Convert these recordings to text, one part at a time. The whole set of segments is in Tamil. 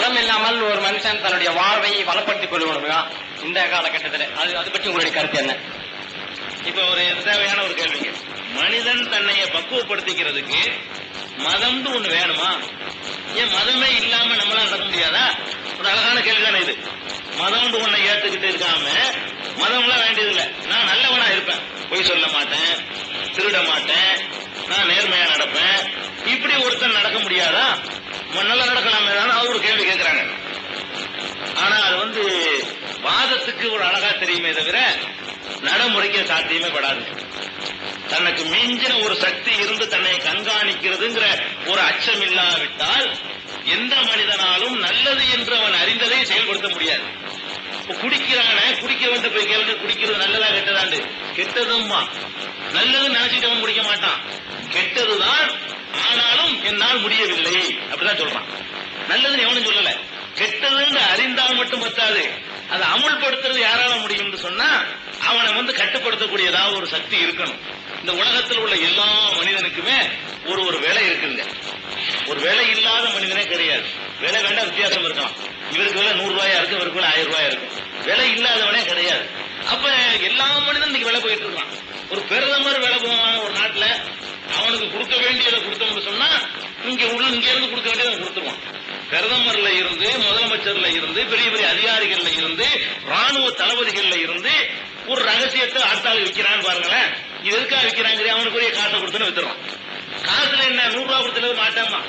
மதம் இல்லாமல் ஒரு மனுஷன் தன்னுடைய வாழ்வை வளப்படுத்திக் கொள்ளணுமா இந்த காலகட்டத்தில்? அது பற்றி உங்களுடைய கருத்து என்ன? இப்ப ஒரு தேவையான ஒரு கேள்விங்க. மனிதன் தன்னைய பக்குவப்படுத்திக்கிறதுக்கு மதம்னு ஒண்ணு வேணுமா? ஏன் மதமே இல்லாம நம்மளால நடக்க முடியாதா? ஒரு அழகான கேள்விதானே இது. மதம்னு ஒண்ணை ஏத்துக்கிட்டு இருக்காம மதம்லாம் வேண்டியதில்லை, நான் நல்லவனா இருப்பேன், பொய் சொல்ல மாட்டேன், திருட மாட்டேன், நான் நேர்மையா நடப்பேன், இப்படி ஒருத்தன் நடக்க முடியாதா? நல்லா நடக்கலாமே தான் அவர் ஒரு கேள்வி கேட்கிறாங்க. ஆனா அது வாதத்துக்கு ஒரு அழகா தெரியுமே தவிர நடைமுறைக்கு சாத்தியமே படாது. தனக்கு மிஞ்சின ஒரு சக்தி இருந்து தன்னை கண்காணிக்கிறதுங்கிற ஒரு அச்சம் இல்லாவிட்டால் எந்த மனிதனாலும் நல்லது என்று அவன் அறிந்ததை செயல்படுத்த முடியாது. குடிக்கிறான குடிக்க வந்து போய் கேள்வி குடிக்கிறது நல்லதா கெட்டதாண்டு? கெட்டதும்மா. நல்லது நினைச்சிட்டு அவன் குடிக்க மாட்டான், கெட்டதுதான். ஆனாலும் என்னால் முடியவில்லை அப்படிதான் சொல்றான். நல்லதுன்னு எவனும் சொல்லல. கெட்டதுன்னு அறிந்தால் மட்டும் பத்தாது, அதை அமுல்படுத்துறது யாரால முடியும் சொன்னா அவனை கட்டுப்படுத்தக்கூடிய ஏதாவது ஒரு சக்தி இருக்கணும். இந்த உலகத்தில் உள்ள எல்லா மனிதனுக்குமே ஒரு வேலை இருக்குங்க. ஒரு வேலை இல்லாத மனிதனே கிடையாது. வேலை வேண்டாம், வித்தியாசம் இருக்கலாம். இவருக்கு வேலை 100 ரூபாயா இருக்கு, இவருக்கு வேலை 1000 ரூபாயா இருக்கும். வேலை இல்லாதவனே கிடையாது. அப்ப எல்லா மனிதனும் இன்னைக்கு வேலை போயிட்டு இருக்கான். ஒரு பிரதமர் வேலை போவாங்க ஒரு நாட்டுல, அவனுக்கு கொடுக்க வேண்டியதை கொடுத்தோம்னு சொன்னா இங்க இருந்து கொடுக்க வேண்டியதை கொடுத்துருவான். பிரதமர்ல இருந்து, முதலமைச்சர்ல இருந்து, பெரிய பெரிய அதிகாரிகள்ல இருந்து, ராணுவ தளபதிகள்ல இருந்து ஒரு ரகசியத்தை ஆட்கள் விற்கிறான்னு பாருங்களேன். இது எதுக்காக விற்கிறாங்க? அவனுக்குரிய காசை கொடுத்துன்னு வித்துறான். காசுல என்ன 100 ரூபாய் கொடுத்தது மாட்டாமா?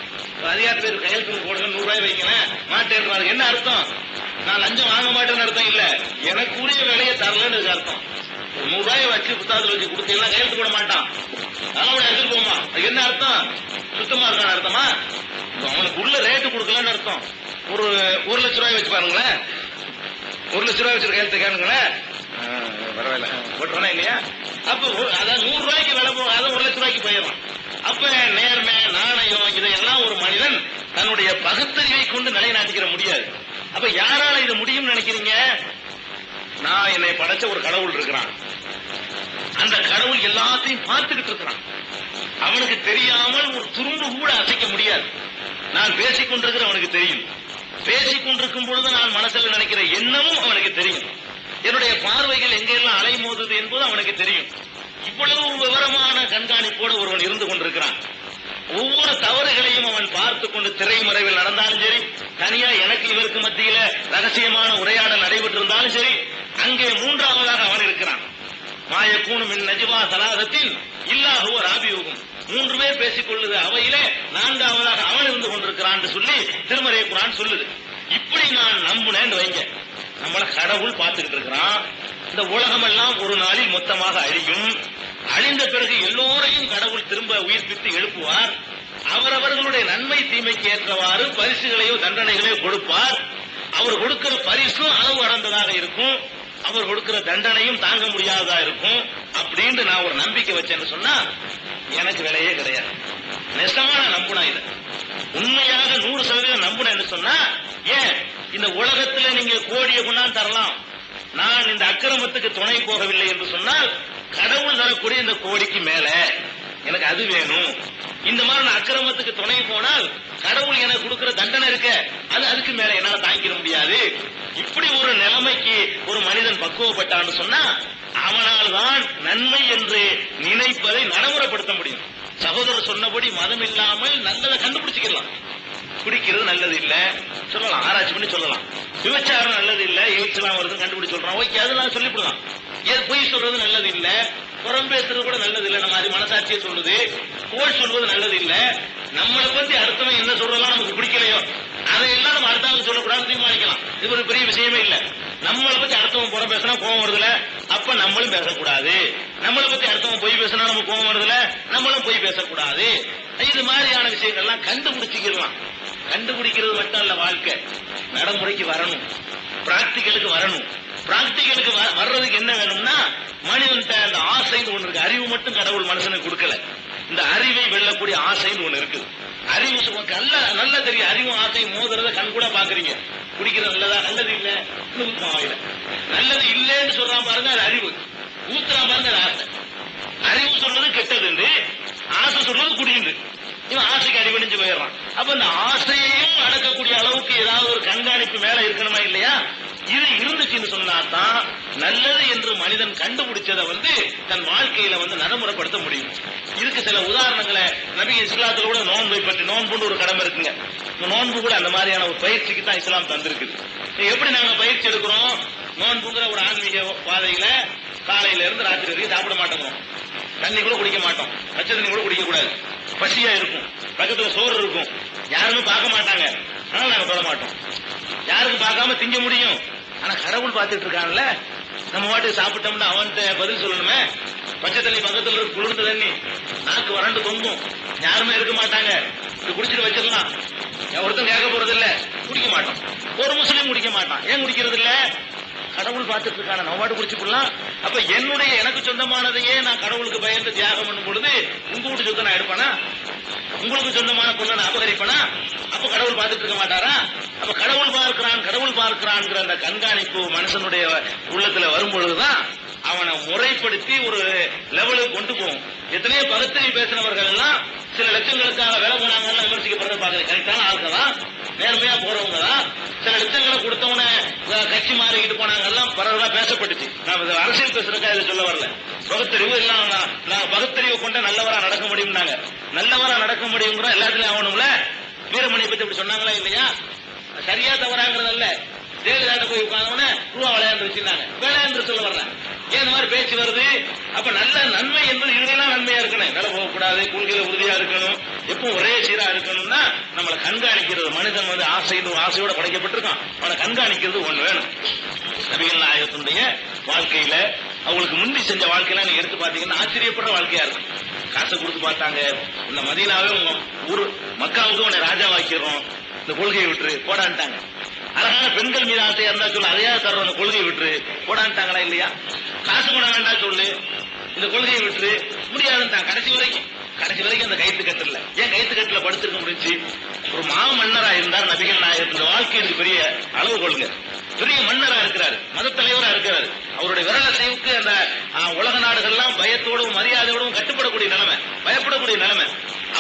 அதிகார பேர் கையெழுத்து போடுங்க, 100 ரூபாய் வைங்களேன், மாட்டேன். என்ன அர்த்தம்? நான் லஞ்சம் வாங்க மாட்டேன்னு அர்த்தம் இல்ல, எனக்கு உரிய விலையை தரலன்னு அர்த்தம். 100 ரூபாய் வச்சு புத்தகத்தில் வச்சு கொடுத்தீங்கன்னா கையெழுத்து போட மாட்டான், அதனால எடுத்துட்டு போமா. அது என்ன அர்த்தம்? சுத்தமா இருக்கான அர்த்தமா? அவனுக்கு உள்ள ரேட்டு கொடுக்கலன்னு அர்த்தம். ஒரு 1 லட்சம் ரூபாய் வச்சு பாருங்களேன், 1 லட்சம் ரூபாய் வச்சு கையெழுத்து கேளுங்களேன், பரவாயில்ல போட்டுறானா இல்லையா? அப்ப அதான் 100 ரூபாய்க்கு விலை போகும், அதை 1 லட்சம் ரூபாய்க்கு போயிடலாம். அப்ப நேர்மை, நாணயம், இதையெல்லாம் ஒரு மனிதன் தன்னுடைய பகுத்தறிவை கொண்டு நிலைநாட்டிக்கிற முடியாது. அப்ப யாரால இது முடியும்னு நினைக்கிறீங்க? நான் என்னை படைச்ச ஒரு கடவுள் இருக்கிறான். அந்த கடவுள் எல்லாத்தையும் பார்த்துக்கிட்டு இருக்கிறான். அவனுக்கு தெரியாமல் ஒரு துரும்பு கூட அசைக்க முடியாது. நான் பேசிக் கொண்டிருக்கிற அவனுக்கு தெரியும். பேசிக் கொண்டிருக்கும் பொழுது நான் மனசுல நினைக்கிற எண்ணமும் அவனுக்கு தெரியும். என்னுடைய பார்வைகள் எங்கெல்லாம் அலைமோதுது என்பது அவனுக்கு தெரியும். இவ்வளவு விவரமான கண்காணிப்போடு ஒருவன் இருந்து கொண்டிருக்கிறான். ஒவ்வொரு தவறுகளையும் அவன் பார்த்துக் கொண்டு திரைமறைவில் நடந்தாலும் சரி, தனியா எனக்கு இவருக்கு மத்தியில ரகசியமான உரையாடல் நடைபெற்றிருந்தாலும் சரி, அங்கே 3ஆவதாக அவன் இருக்கிறான். மாயக்கூணும் நஜிவா சலாதத்தில் இல்லாஹுவ ராபியூகும். 3 பேர் பேசிக் கொள்ளுது அவையிலே 4ஆவதாக அவன் இருந்து கொண்டிருக்கிறான் சொல்லி திருமறை குர்ஆன் சொல்லுது. இப்படி நான் நம்புனேன்னு வைங்க, நம்மள கடவுள் பார்த்துக்கிட்டு இருக்கிறான். இந்த உலகம் எல்லாம் ஒரு நாளில் மொத்தமாக அழியும். அழிந்த பிறகு எல்லோரையும் கடவுள் திரும்ப உயிர்ப்பித்து எழுப்புவார். அவரவர்களுடைய நன்மை தீமைக்கு ஏற்றவாறு பரிசுகளையோ தண்டனைகளையோ கொடுப்பார். அவர் கொடுக்கிற பரிசும் அளவு அடர்ந்ததாக இருக்கும், அவர் கொடுக்கிற தண்டனையும் தாங்க முடியாததா இருக்கும். அப்படின்னு நான் ஒரு நம்பிக்கை வச்சேன்னு சொன்னா எனக்கு விலையே கிடையாது. நெசமான நம்புனா இத உண்மையாக 100% நம்புனேன்னு சொன்னா, ஏன் இந்த உலகத்துல நீங்க கோடியை கொண்டாந்து தரலாம், நான் இந்த அக்கிரமத்துக்கு துணை போகவில்லை என்று சொன்னால் கடவுள் தரக்கூடிய இந்த கோடிக்கு மேல எனக்கு அது வேணும். இந்த மாதிரி நான் அக்கிரமத்துக்கு துணை போனால் கடவுள் எனக்கு கொடுக்கிற தண்டனை இருக்க, அதுக்கு மேல என்னால தாங்கிட முடியாது. இப்படி ஒரு நிலைமைக்கு ஒரு மனிதன் பக்குவப்பட்டான்னு சொன்னா அவனால் தான் நன்மை என்று நினைப்பதை நடைமுறைப்படுத்த முடியும். சகோதரர் சொன்னபடி மதம் இல்லாமல் நல்லதை கண்டுபிடிச்சுக்கலாம். குடிக்கிறது நல்லது இல்ல சொல்லலாம், ஆராய்ச்சி பண்ணி சொல்லலாம். விபச்சாரம் நல்லது இல்ல, எய்ட்ஸ் எல்லாம் வருது கண்டுபிடிச்சு சொல்றான், ஓகே அதெல்லாம் சொல்லிவிடலாம். பொய் சொல்றது நல்லது இல்ல, புறம் பேசுறது கூட நல்லது இல்ல, நம்ம அது மனசாட்சியை சொல்லுது. கோல் சொல்வது நல்லது இல்ல. நம்மளை பத்தி அடுத்தவன் என்ன சொல்றதெல்லாம் நமக்கு பிடிக்கலையோ அதையெல்லாம் நம்ம அடுத்தவங்க சொல்லக்கூடாது தீர்மானிக்கலாம். இது ஒரு பெரிய விஷயமே இல்ல. நம்மளை பத்தி அடுத்தவன் புறம் பேசினா கோவம் வருதுல, அப்ப நம்மளும் பேசக்கூடாது. நம்மளை பத்தி அடுத்தவன் பொய் பேசினா நமக்கு கோவம் வருதுல, நம்மளும் பொய் பேசக்கூடாது. இது மாதிரியான விஷயங்கள்லாம் கண்டுபிடிச்சிக்கலாம். கண்டுபிடிக்கிறது மட்டும் இல்ல, வாழ்க்கை நடைமுறைக்கு வரணும், பிராக்டிகலுக்கு வரணும். பிராக்டிகலுக்கு வர்றதுக்கு என்ன வேணும்னா மனிதன் அந்த ஆசைன்னு ஒண்ணு இருக்கு. அறிவு மட்டும் கடவுள் மனுஷனுக்கு கொடுக்கல, இந்த அறிவை வெல்லக்கூடிய ஆசைன்னு ஒண்ணு இருக்குது. அறிவு நல்லா தெரியும். அறிவும் ஆசையும் மோதுறத கண் கூட பாக்குறீங்க. குடிக்கிறது நல்லதா? நல்லது இல்ல. நல்லது இல்லைன்னு சொல்றான் பாருங்க, அது அறிவு. ஊத்துறான் பாருங்க, அது ஆசை. அறிவு சொல்றது கெட்டது, ஆசை சொல்றது குடியுது. இவன் ஆசைக்கு அடிபணிஞ்சு போயிடுறான். அப்ப இந்த ஆசையையும் அடக்கக்கூடிய அளவுக்கு ஏதாவது ஒரு கண்காணிப்பு மேல இருக்கணுமா இல்லையா? இது இருந்துச்சுன்னு சொன்னாதான் நல்லது என்று மனிதன் கண்டுபிடிச்சதை தன் வாழ்க்கையில நடைமுறைப்படுத்த முடியும். இதுக்கு சில உதாரணங்களை நபி இஸ்லாத்துல கூட நோன்பை பற்றி, நோன்புன்னு ஒரு கடமை இருக்குங்க. இந்த நோன்பு கூட அந்த மாதிரியான ஒரு பயிற்சிக்கு தான் இஸ்லாம் தந்திருக்குது. எப்படி நாங்க பயிற்சி எடுக்கிறோம்? நோன்புங்கிற ஒரு ஆன்மீக பாதையில காலையில இருந்து ராத்திரி வரைக்கும் சாப்பிட மாட்டோம், தண்ணி கூட குடிக்க மாட்டோம், பச்சை தண்ணி கூட குடிக்க கூடாது, பசியா இருக்கும், பக்கத்துல சோறு இருக்கும், யாருமே பார்க்க மாட்டாங்க, ஆனா நாங்க தொட மாட்டோம். யாருக்கும் பார்க்காம திங்க முடியும், ஆனா கடவுள் பார்த்துட்டு இருக்கான்ல, நம்ம வாட்டுக்கு சாப்பிட்டோம்னா அவன்கிட்ட பதில் சொல்லணுமே. பச்சை தண்ணி பக்கத்துல இருக்கு, குளிர்ந்த தண்ணி, நாக்கு வறண்டு தொங்கும், யாருமே இருக்க மாட்டாங்க, இது குடிச்சிட்டு வச்சிடலாம், ஒருத்தன் கேட்க போறது இல்ல, குடிக்க மாட்டோம். ஒரு முஸ்லீம் குடிக்க மாட்டான். ஏன் குடிக்கிறது இல்ல? கடவுள் பார்த்துட்டு இருக்கான, நம்ம வாட்டு குடிச்சுக்கலாம். அப்ப என்னுடைய எனக்கு சொந்தமானதையே நான் கடவுளுக்கு பயந்து தியாகம் பண்ணும் பொழுது உங்க வீட்டு சொத்தை நான் எடுப்பானா? உங்களுக்கு சொந்தமான பொண்ணை நான் அபகரிப்பனா? அப்ப கடவுள் பார்த்துட்டு இருக்க மாட்டாரா? அப்ப கடவுள் பார்க்கிறான் அந்த கண்காணிப்பு மனுஷனுடைய உள்ளத்துல வரும்பொழுதுதான் அவனை முறைப்படுத்தி ஒரு லெவலுக்கு கொண்டு போகும். எத்தனையோ பகுத்தறி பேசினவர்கள் எல்லாம் சில லட்சங்களுக்காக வேலை போனாங்க விமர்சிக்கப்படுறத பாக்குறேன். கரெக்டான ஆட்கள் தான், நேர்மையா போறவங்க தான். சில லட்சங்களை கொடுத்தவன கட்சி மாறிக்கிட்டு போனாங்க எல்லாம் பரவலா பேசப்பட்டுச்சு. நான் அரசியல் பேசுறதுக்காக இதை சொல்ல வரல. பகுத்தறிவு எல்லாம் நாங்க பகுத்தறிவு கொண்ட நல்லவரா நடக்க முடியும்னாங்க. நல்லவரா நடக்க முடியுங்கிற எல்லாத்துலயும் ஆகணும்ல. வீரமணியை பத்தி இப்படி சொன்னாங்களா இல்லையா? சரியா தவறாங்கிறதல்ல. ஜெயலலிதா போய் உட்கார்ந்தவன ரூபா விளையாண்டு வச்சிருந்தாங்க, விளையாண்டு சொல்ல வர்றேன். ஏன் இந்த மாதிரி பேச்சு வருது? அப்ப நல்ல நன்மை என்பது இதுலாம் நன்மையா இருக்கணும், வேலை போகக்கூடாது, கொள்கையில உறுதியா இருக்கணும், எப்பவும் ஒரே சீரா இருக்கணும்னா நம்மளை கண்காணிக்கிறது. மனிதன் ஆசையோட படைக்கப்பட்டிருக்கான், அவனை கண்காணிக்கிறது ஒண்ணு வேணும். நபிகள் நாயகத்தினுடைய வாழ்க்கையில அவங்களுக்கு முந்தி செஞ்ச வாழ்க்கையெல்லாம் நீங்க எடுத்து பாத்தீங்கன்னா ஆச்சரியப்படுற வாழ்க்கையா இருக்கும். காசை கொடுத்து பார்த்தாங்க, இந்த மதீனாவே ஊர் மக்காவுக்கு உன்னை ராஜாவாக்கிறோம், இந்த கொள்கையை விட்டு போடான்ட்டாங்க. அழகான பெண்கள் மீது ஆசையா இருந்தா சொல்லு, அதையா தர்றோம், அந்த கொள்கையை விட்டு போடான்ட்டாங்களா இல்லையா? காசு கூட வேண்டாம் சொல்லு, இந்த கொள்கையை விட்டு முடியாதுன்னு கடைசி வரைக்கும் அந்த கைத்து கட்டல. ஏன் கைத்து கட்டல படுத்திருக்க முடிஞ்சு? ஒரு மன்னரா இருந்தார் நபிகள் நாயகத்தின் வாழ்க்கைக்கு பெரிய அளவு கொள்ளுங்க. பெரிய மன்னரா இருக்கிறாரு, மத தலைவரா இருக்கிறாரு. அவருடைய விரலசைவுக்கு அந்த உலக நாடுகள்லாம் பயத்தோடும் மரியாதையோடும் கட்டுப்படக்கூடிய நிலைமை, பயப்படக்கூடிய நிலைமை.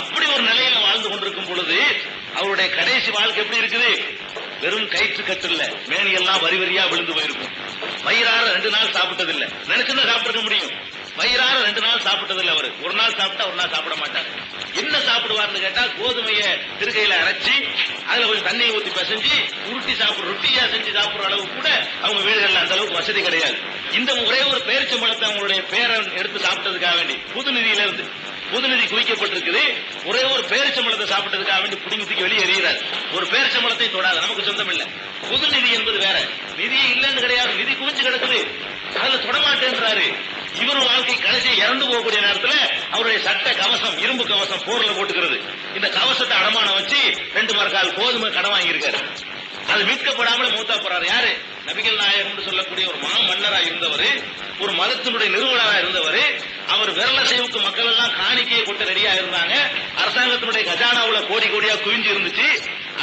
அப்படி ஒரு நிலையில வாழ்ந்து கொண்டிருக்கும் பொழுது அவருடைய கடைசி வாழ்க்கை எப்படி இருக்குது? வெறும் கயிற்று கட்டில்ல, மேனி எல்லாம் வரி வரியா விழுந்து போயிருக்கும். வயிறார 2 நாள் சாப்பிட்டதில்லை, நினைச்சுதான் சாப்பிட முடியும். வயிறார 2 நாள் சாப்பிட்டதில்லை. அவரு ஒரு நாள் சாப்பிட்டா ஒரு நாள் சாப்பிட மாட்டார். என்ன சாப்பிடுவார்னு கேட்டா, கோதுமைய திருகையில அரைச்சி அதுல கொஞ்சம் தண்ணியை ஊத்தி பிசைஞ்சு உருட்டி சாப்பிடுற, ரொட்டியா செஞ்சு சாப்பிடுற அளவு கூட அவங்க வீடுகள்ல அந்த அளவுக்கு வசதி கிடையாது. இந்த ஒரே ஒரு பேரிச்சம்பழத்தை அவங்களுடைய பேரன் எடுத்து சாப்பிட்டதுக்காக வேண்டி புதுநிதியில இருந்து புதுநிதி குவிக்கப்பட்டிருக்குது. ஒரே ஒரு பேரிச்சம்பழத்தை சாப்பிட்டதுக்காக வேண்டி புடிங்கி தூக்கி வெளியே எறிகிறார். ஒரு பேரிச்சம்பழத்தை தொடாது, நமக்கு சொந்தம் இல்ல. புதுநிதி என்பது வேற, நிதி இல்லைன்னு கிடையாது, நிதி குவிஞ்சு கிடக்குது, அதுல தொடமாட்டேன்றாரு. இவர் வாழ்க்கை கடைசி இறந்து போகக்கூடிய நேரத்தில் அவருடைய சட்ட கவசம், இரும்பு கவசம் போர்ல போட்டுக்கிறது. இந்த கவசத்தை அடமானம் வச்சு 2 மரக்கால் கோதுமை கடன் வாங்கியிருக்காரு. அது மீட்கப்படாமல் மூத்தா போறாரு. யாரு? நபிகள் நாயகம் சொல்லக்கூடிய ஒரு மன்னரா இருந்தவர், ஒரு மதத்தினுடைய நிறுவனரா இருந்தவர். அவர் விரலசைவுக்கு மக்கள் எல்லாம் காணிக்கையை கொண்டு ரெடியா இருந்தாங்க. அரசாங்கத்தினுடைய கஜானாவுல கோடி கோடியா குவிஞ்சு இருந்துச்சு.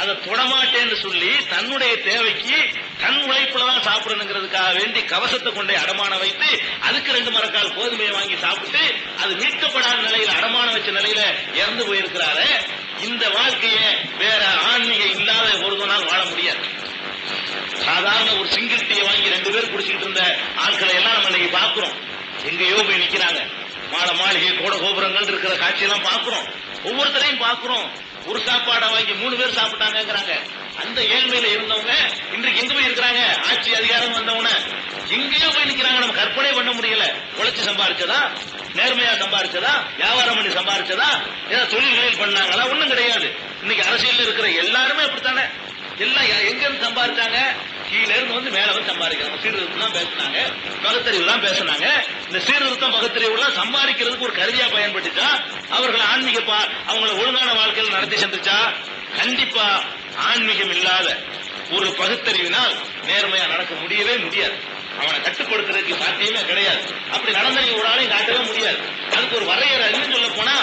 அதை தொடமாட்டேன்னு சொல்லி தன்னுடைய தேவைக்கு தன் உழைப்புலதான் சாப்பிடணுங்கிறதுக்காக வேண்டி கவசத்தை கொண்டே அடமான வைத்து அதுக்கு 2 மரக்கால் கோதுமையை வாங்கி சாப்பிட்டு அது மீட்கப்படாத நிலையில அடமான வச்ச நிலையில இறந்து போயிருக்கிறாரு. இந்த வாழ்க்கையை வேற ஆன்மீக இல்லாத ஒரு நாள் வாழ முடியாது. சாதாரண ஒரு சிங்கிள் டீயை வாங்கி 2 பேர் குடிச்சிட்டு இருந்த ஆட்களை எல்லாம் நம்ம இன்னைக்கு பாக்குறோம். எங்கேயோ போய் நிக்கிறாங்க, மாளிகை கோட கோபுரங்கள் இருக்கிற காட்சியெல்லாம் பாக்குறோம். ஒவ்வொருத்தரையும் பாக்குறோம். ஒரு சாப்பாடை வாங்கி 3 பேர் சாப்பிட்டாங்கிறாங்க. அந்த ஏழ்மையில இருந்தவங்க இன்றைக்கு எங்க போய் இருக்கிறாங்க? ஆட்சி அதிகாரம் வந்தவங்க எங்கேயோ போய் நிக்கிறாங்க. நம்ம கற்பனை பண்ண முடியல. உழைச்சு சம்பாரிச்சதா, நேர்மையா சம்பாரிச்சதா, வியாபாரம் பண்ணி சம்பாரிச்சதா, ஏதாவது தொழில்களில் பண்ணாங்களா? ஒண்ணும் கிடையாது. இன்னைக்கு அரசியல் இருக்கிற எல்லாருமே அப்படித்தானே. எல்லாம் எங்க இருந்து சம்பாதிச்சாங்க? கீழே இருந்து மேல வந்து சம்பாதிக்கிறாங்க. சீர்திருத்தம் தான் பேசினாங்க, பகுத்தறிவு தான் பேசினாங்க. இந்த சீர்திருத்தம் பகுத்தறிவு எல்லாம் சம்பாதிக்கிறதுக்கு ஒரு கருவியா பயன்படுத்திச்சா? அவர்கள் ஆன்மீக அவங்களை ஒழுங்கான வாழ்க்கையில் நடத்தி சென்றுச்சா? கண்டிப்பா ஆன்மீகம் இல்லாத ஒரு பகுத்தறிவினால் நேர்மையா நடக்க முடியவே முடியாது. அவனை கட்டுப்படுத்துறதுக்கு சாத்தியமே கிடையாது. அப்படி நடந்த ஒரு ஆளையும் காட்டவே முடியாது. அதுக்கு ஒரு வரையறை இன்னும் சொல்ல போனா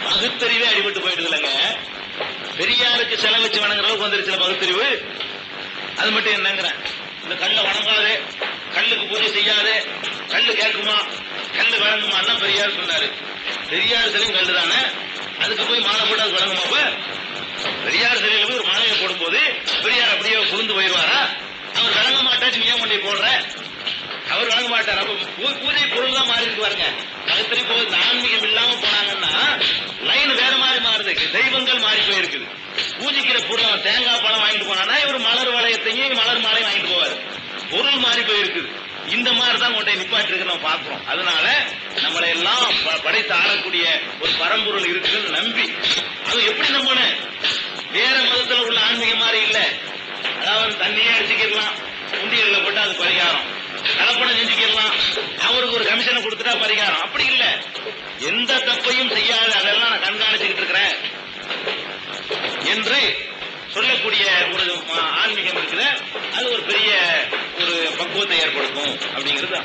பகுத்தறிவே அடிபட்டு போயிடுது இல்லைங்க. பெரியாருக்கு செலவு வச்சு வணங்குற அளவுக்கு வந்துருச்சு பகுத்தறிவு. அது மட்டும் என்னங்கிறேன், இந்த கல்லை வணங்காதே, கல்லுக்கு பூஜை செய்யாதே, கல்லு கேட்குமா, கல்லு வழங்குமா பெரியார் சொன்னாரு. பெரியார் சிலையும் கல்லு தானே, அதுக்கு போய் மாலை போட்டு அது வழங்குமா? பெரியார் சிலையில போய் ஒரு மாலையை போடும் போது பெரியார் அப்படியே இருந்து போயிடுவாரா? அவர் வழங்க மாட்டாச்சு, நீ ஏன் கொண்டு போடுற? அவர் வழங்க மாட்டார். அப்ப பூஜை பொருள் தான் மாறி இருக்கு பாருங்க. கருத்தறி போகுது. ஆன்மீகம் இல்லாம போனாங்கன்னா லைன் வேற மாதிரி மாறுது, தெய்வங்கள் மாறி போயிருக்குது. பூஜிக்கிற பொருள் தேங்காய் பழம் வாங்கிட்டு போனானா இவர் மலர் வளையத்தையும் மலர் மாலையும் வாங்கிட்டு போவார். பொருள் மாறி போயிருக்குது. இந்த மாதிரி தான் கொண்டே நிப்பாட்டி இருக்கு நம்ம பார்க்கிறோம். அதனால நம்மளை எல்லாம் படைத்து ஆளக்கூடிய ஒரு பரம்பொருள் இருக்குன்னு நம்பி அது எப்படி நம்பணும்? வேற மதத்துல உள்ள ஆன்மீகம் மாதிரி இல்ல. அதாவது தண்ணியே அடிச்சுக்கிடலாம், உண்டியல்ல போட்டு அது பரிகாரம், கலப்படம் செஞ்சுக்கிடலாம், அவருக்கு ஒரு கமிஷனை கொடுத்துட்டா பரிகாரம். அப்படி இல்ல. எந்த தப்பையும் செய்யாத அதெல்லாம் நான் கண்காணிச்சுக்கிட்டு இருக்கிறேன் என்று சொல்லக்கூடிய ஒரு ஆன்மீகம் இருக்குது. அது ஒரு பெரிய ஒரு பக்குவத்தை ஏற்படுத்தும் அப்படிங்கிறது